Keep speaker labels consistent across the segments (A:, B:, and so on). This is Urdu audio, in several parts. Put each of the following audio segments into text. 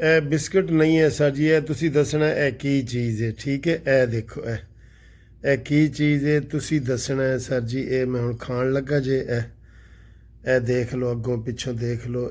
A: ਇਹ ਬਿਸਕਟ ਨਹੀਂ ਹੈ ਸਰ ਜੀ, ਇਹ ਤੁਸੀਂ ਦੱਸਣਾ ਇਹ ਕੀ ਚੀਜ਼ ਹੈ। ਠੀਕ ਹੈ, ਇਹ ਦੇਖੋ ਇਹ ਕੀ ਚੀਜ਼ ਹੈ, ਤੁਸੀਂ ਦੱਸਣਾ ਹੈ ਸਰ ਜੀ। ਇਹ ਮੈਂ ਹੁਣ ਖਾਣ ਲੱਗਾ ਜੇ। ਇਹ ਦੇਖ ਲਓ, ਅੱਗੋਂ ਪਿੱਛੋਂ ਦੇਖ ਲਓ,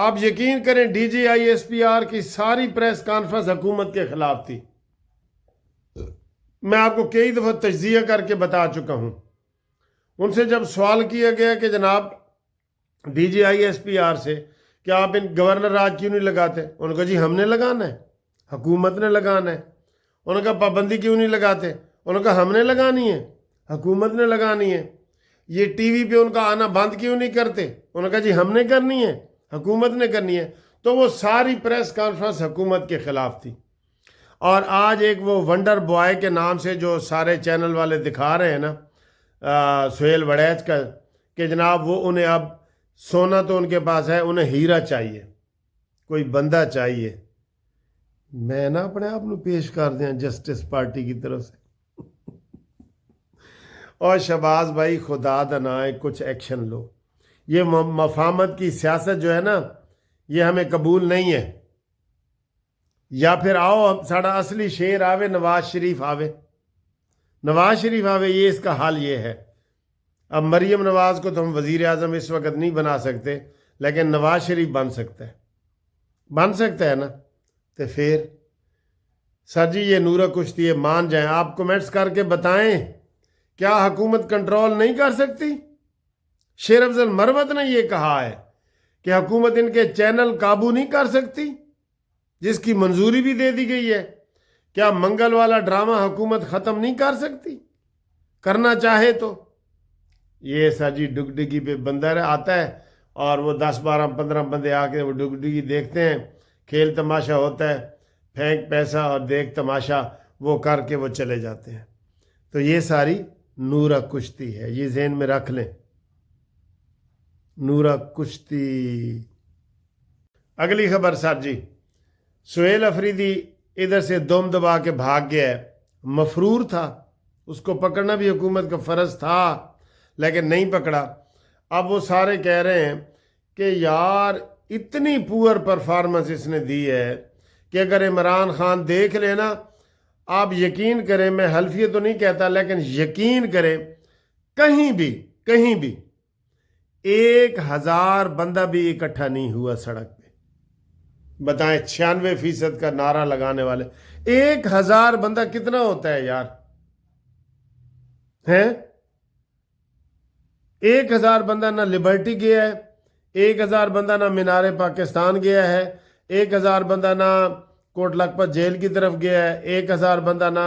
A: آپ یقین کریں DGISPR کی ساری پریس کانفرنس حکومت کے خلاف تھی. میں آپ کو کئی دفعہ تجزیہ کر کے بتا چکا ہوں. ان سے جب سوال کیا گیا کہ جناب DGISPR سے کہ آپ ان گورنر راج کیوں نہیں لگاتے؟ انہوں نے کہا جی ہم نے لگانا ہے، حکومت نے لگانا ہے. انہوں نے کہا پابندی کیوں نہیں لگاتے؟ انہوں نے کہا ہم نے لگانی ہے، حکومت نے لگانی ہے. یہ ٹی وی پہ ان کا آنا بند کیوں نہیں کرتے؟ انہوں نے کہا جی ہم نے کرنی ہے، حکومت نے کرنی ہے. تو وہ ساری پریس کانفرنس حکومت کے خلاف تھی. اور آج ایک وہ ونڈر بوائے کے نام سے جو سارے چینل والے دکھا رہے ہیں نا، سہیل وڑیچ کا، کہ جناب وہ انہیں اب سونا تو ان کے پاس ہے، انہیں ہیرا چاہیے، کوئی بندہ چاہیے. میں نا اپنے آپ کو پیش کر دیا جسٹس پارٹی کی طرف سے. اور شہباز بھائی خدا دنائے کچھ ایکشن لو. یہ مفاہمت کی سیاست جو ہے نا، یہ ہمیں قبول نہیں ہے. یا پھر آؤ ساڑا اصلی شیر آوے، نواز شریف آوے، نواز شریف آوے. یہ اس کا حال یہ ہے. اب مریم نواز کو تو ہم وزیر اعظم اس وقت نہیں بنا سکتے، لیکن نواز شریف بن سکتا ہے نا. تو پھر سر جی یہ نورہ کشتی ہے، مان جائیں. آپ کومنٹس کر کے بتائیں کیا حکومت کنٹرول نہیں کر سکتی؟ شیر افضل مروت نے یہ کہا ہے کہ حکومت ان کے چینل قابو نہیں کر سکتی، جس کی منظوری بھی دے دی گئی ہے. کیا منگل والا ڈرامہ حکومت ختم نہیں کر سکتی کرنا چاہے تو؟ یہ سر جی ڈگڈگی پہ بندر آتا ہے اور وہ 10 12 15 بندے آ کے وہ ڈگڈگی دیکھتے ہیں، کھیل تماشا ہوتا ہے، پھینک پیسہ اور دیکھ تماشا وہ کر کے وہ چلے جاتے ہیں. تو یہ ساری نورہ کشتی ہے، یہ ذہن میں رکھ لیں، نورہ کشتی. اگلی خبر سر جی، سہیل افریدی ادھر سے دم دبا کے بھاگ گیا ہے. مفرور تھا، اس کو پکڑنا بھی حکومت کا فرض تھا، لیکن نہیں پکڑا. اب وہ سارے کہہ رہے ہیں کہ یار اتنی پور پرفارمنس اس نے دی ہے کہ اگر عمران خان دیکھ لینا، آپ یقین کریں، میں حلفیہ تو نہیں کہتا لیکن یقین کریں، کہیں بھی 1000 بندہ بھی اکٹھا نہیں ہوا سڑک پہ. بتائیں 96% کا نعرہ لگانے والے، 1000 بندہ کتنا ہوتا ہے یار؟ 1000 بندہ نہ لبرٹی گیا ہے، 1000 بندہ نہ مینار پاکستان گیا ہے، 1000 بندہ نہ کوٹ لکھپت جیل کی طرف گیا ہے، 1000 بندہ نہ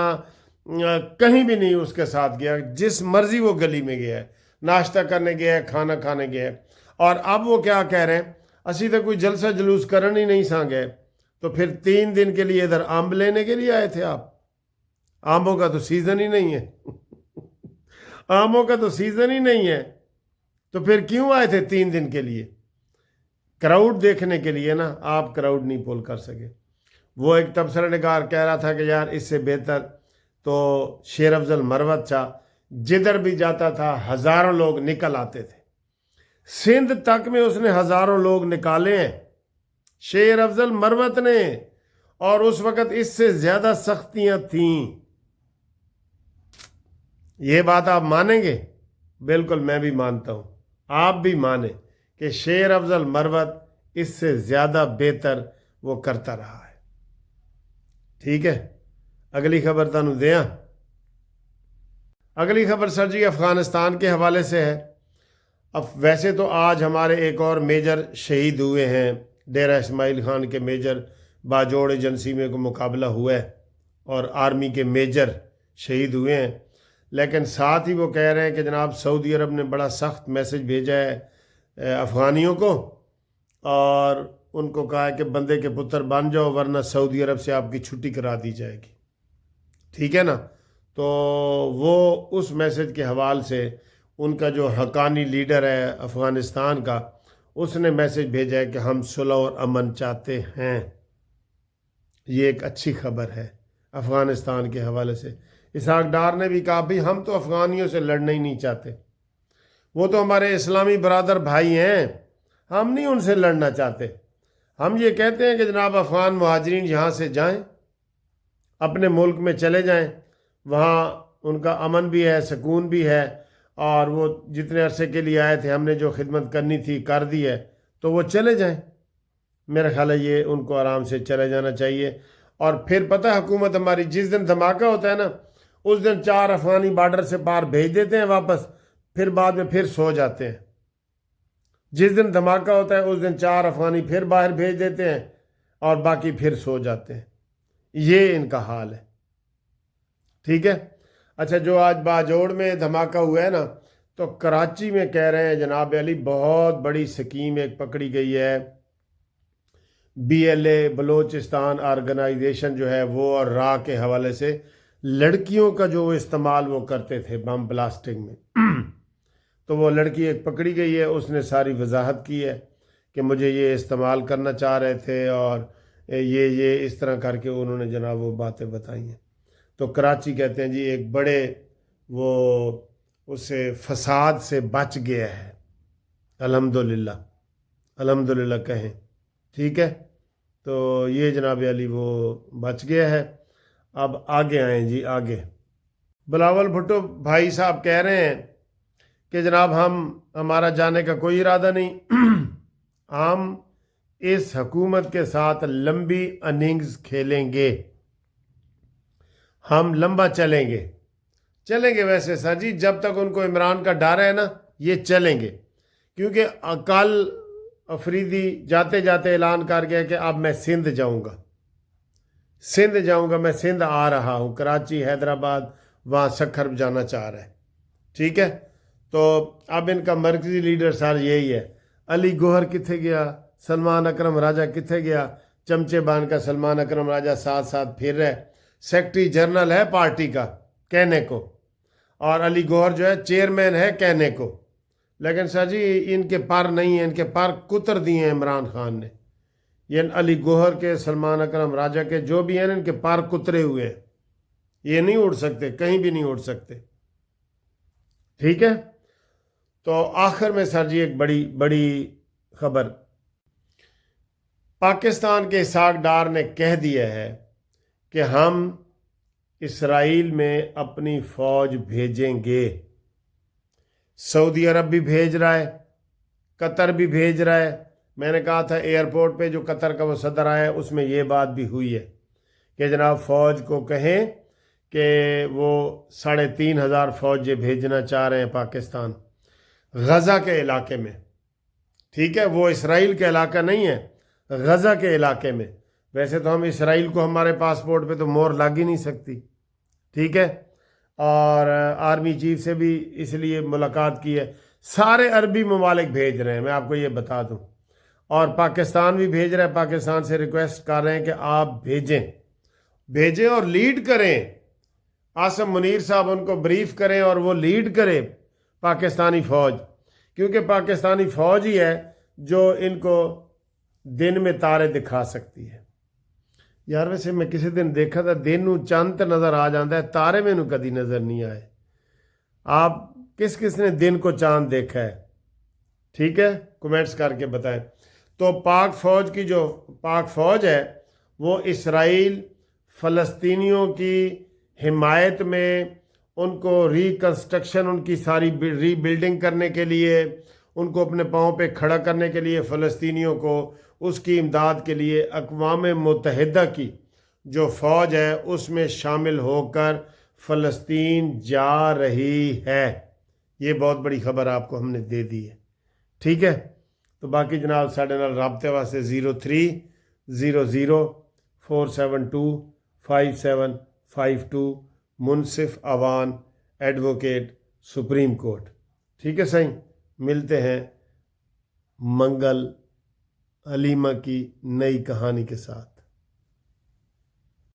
A: کہیں بھی نہیں اس کے ساتھ گیا. جس مرضی وہ گلی میں گیا ہے، ناشتہ کرنے گیا ہے، کھانا کھانے گیا ہے. اور اب وہ کیا کہہ رہے ہیں، اسی تو کوئی جلسہ جلوس کرن ہی نہیں سا گئے. تو پھر 3 دن کے لیے ادھر آم لینے کے لیے آئے تھے آپ؟ آموں کا تو سیزن ہی نہیں ہے. آموں کا تو سیزن ہی نہیں ہے، تو پھر کیوں آئے تھے 3 دن کے لیے؟ کراؤڈ دیکھنے کے لیے نا. آپ کراؤڈ نہیں پول کر سکے. وہ ایک تبصرہ نگار کہہ رہا تھا کہ یار اس سے بہتر تو شیر افضل مروت تھا، جدھر بھی جاتا تھا ہزاروں لوگ نکل آتے تھے. سندھ تک میں اس نے ہزاروں لوگ نکالے ہیں، شیر افضل مروت نے. اور اس وقت اس سے زیادہ سختیاں تھیں. یہ بات آپ مانیں گے؟ بالکل میں بھی مانتا ہوں، آپ بھی مانیں کہ شیر افضل مروت اس سے زیادہ بہتر وہ کرتا رہا ہے. ٹھیک ہے، اگلی خبر تانوں دیاں. اگلی خبر سر جی افغانستان کے حوالے سے ہے. اب ویسے تو آج ہمارے ایک اور میجر شہید ہوئے ہیں، ڈیرہ اسماعیل خان کے میجر باجوڑ ایجنسی میں کو مقابلہ ہوا ہے اور آرمی کے میجر شہید ہوئے ہیں. لیکن ساتھ ہی وہ کہہ رہے ہیں کہ جناب سعودی عرب نے بڑا سخت میسج بھیجا ہے افغانیوں کو، اور ان کو کہا ہے کہ بندے کے پتر بن جاؤ ورنہ سعودی عرب سے آپ کی چھٹی کرا دی جائے گی. ٹھیک ہے نا. تو وہ اس میسج کے حوالے سے ان کا جو حقانی لیڈر ہے افغانستان کا، اس نے میسج بھیجا ہے کہ ہم صلح اور امن چاہتے ہیں. یہ ایک اچھی خبر ہے افغانستان کے حوالے سے. اسحاق ڈار نے بھی کہا بھی ہم تو افغانیوں سے لڑنا ہی نہیں چاہتے، وہ تو ہمارے اسلامی برادر بھائی ہیں، ہم نہیں ان سے لڑنا چاہتے. ہم یہ کہتے ہیں کہ جناب افغان مہاجرین یہاں سے جائیں، اپنے ملک میں چلے جائیں، وہاں ان کا امن بھی ہے، سکون بھی ہے، اور وہ جتنے عرصے کے لیے آئے تھے ہم نے جو خدمت کرنی تھی کر دی ہے، تو وہ چلے جائیں. میرا خیال ہے یہ ان کو آرام سے چلے جانا چاہیے. اور پھر پتہ ہے حکومت ہماری جس دن دھماکہ ہوتا ہے نا اس دن 4 افغانی بارڈر سے پار بھیج دیتے ہیں واپس، پھر بعد میں پھر سو جاتے ہیں. جس دن دھماکہ ہوتا ہے اس دن 4 افغانی پھر باہر بھیج دیتے ہیں اور باقی پھر سو جاتے ہیں. یہ ان کا حال ہے. ٹھیک ہے. اچھا، جو آج باجوڑ میں دھماکہ ہوا ہے نا، تو کراچی میں کہہ رہے ہیں جناب علی بہت بڑی سکیم ایک پکڑی گئی ہے. BLA بلوچستان آرگنائزیشن جو ہے وہ اور را کے حوالے سے لڑکیوں کا جو استعمال وہ کرتے تھے بم بلاسٹنگ میں تو وہ لڑکی ایک پکڑی گئی ہے. اس نے ساری وضاحت کی ہے کہ مجھے یہ استعمال کرنا چاہ رہے تھے اور یہ اس طرح کر کے انہوں نے جناب وہ باتیں بتائی ہیں. تو کراچی کہتے ہیں جی ایک بڑے وہ اسے فساد سے بچ گیا ہے. الحمدللہ الحمدللہ کہیں. ٹھیک ہے. تو یہ جناب علی وہ بچ گیا ہے. اب آگے آئیں جی آگے. بلاول بھٹو بھائی صاحب کہہ رہے ہیں کہ جناب ہمارا جانے کا کوئی ارادہ نہیں. ہم اس حکومت کے ساتھ لمبی اننگز کھیلیں گے. ہم لمبا چلیں گے ویسے سر جی جب تک ان کو عمران کا ڈر ہے نا یہ چلیں گے. کیونکہ کل افریدی جاتے جاتے اعلان کر گیا کہ اب میں سندھ جاؤں گا میں سندھ آ رہا ہوں. کراچی حیدرآباد وہاں سکھر جانا چاہ رہا ہے. ٹھیک ہے. تو اب ان کا مرکزی لیڈر سر یہی ہے. علی گوہر کتنے گیا، سلمان اکرم راجہ کتنے گیا، چمچے بان کا سلمان اکرم راجہ ساتھ ساتھ پھر رہے. سیکٹری جنرل ہے پارٹی کا کہنے کو، اور علی گوہر جو ہے چیئرمین ہے کہنے کو. لیکن سر جی ان کے پر نہیں ہیں، ان کے پر کتر دیے ہیں عمران خان نے. یہ علی گوہر کے، سلمان اکرم راجہ کے جو بھی ہیں ان کے پر کترے ہوئے ہیں. یہ نہیں اڑ سکتے، کہیں بھی نہیں اڑ سکتے. ٹھیک ہے. تو آخر میں سر جی ایک بڑی خبر، پاکستان کے اسحاق ڈار نے کہہ دیا ہے کہ ہم اسرائیل میں اپنی فوج بھیجیں گے. سعودی عرب بھی بھیج رہا ہے، قطر بھی بھیج رہا ہے. میں نے کہا تھا ایئرپورٹ پہ جو قطر کا وہ صدر آیا اس میں یہ بات بھی ہوئی ہے کہ جناب فوج کو کہیں کہ وہ 3,500 فوج بھیجنا چاہ رہے ہیں پاکستان غزہ کے علاقے میں. ٹھیک ہے. وہ اسرائیل کے علاقہ نہیں ہے، غزہ کے علاقے میں. ویسے تو ہم اسرائیل کو ہمارے پاسپورٹ پہ تو مہر لگ ہی نہیں سکتی. ٹھیک ہے. اور آرمی چیف سے بھی اس لیے ملاقات کی ہے. سارے عربی ممالک بھیج رہے ہیں، میں آپ کو یہ بتا دوں. اور پاکستان بھی بھیج رہا ہے. پاکستان سے ریکویسٹ کر رہے ہیں کہ آپ بھیجیں اور لیڈ کریں. عاصم منیر صاحب ان کو بریف کریں اور وہ لیڈ کرے پاکستانی فوج، کیونکہ پاکستانی فوج ہی ہے جو ان کو دن میں تارے دکھا سکتی ہے. یار ویسے میں کسی دن دیکھا تھا دن نو چند نظر آ جاتا ہے، تارے میں نو کدی نظر نہیں آئے. آپ کس نے دن کو چاند دیکھا ہے؟ ٹھیک ہے، کمنٹس کر کے بتائیں. تو پاک فوج ہے وہ اسرائیل فلسطینیوں کی حمایت میں، ان کو ریکنسٹرکشن، ان کی ساری ری بلڈنگ کرنے کے لیے، ان کو اپنے پاؤں پہ کھڑا کرنے کے لیے، فلسطینیوں کو اس کی امداد کے لیے اقوام متحدہ کی جو فوج ہے اس میں شامل ہو کر فلسطین جا رہی ہے. یہ بہت بڑی خبر آپ کو ہم نے دے دی ہے. ٹھیک ہے. تو باقی جناب ساڑھے نال رابطے واسطے 0300472572 منصف اوان ایڈوکیٹ سپریم کورٹ. ٹھیک ہے صحیح. ملتے ہیں منگل حلیمہ کی نئی کہانی کے ساتھ.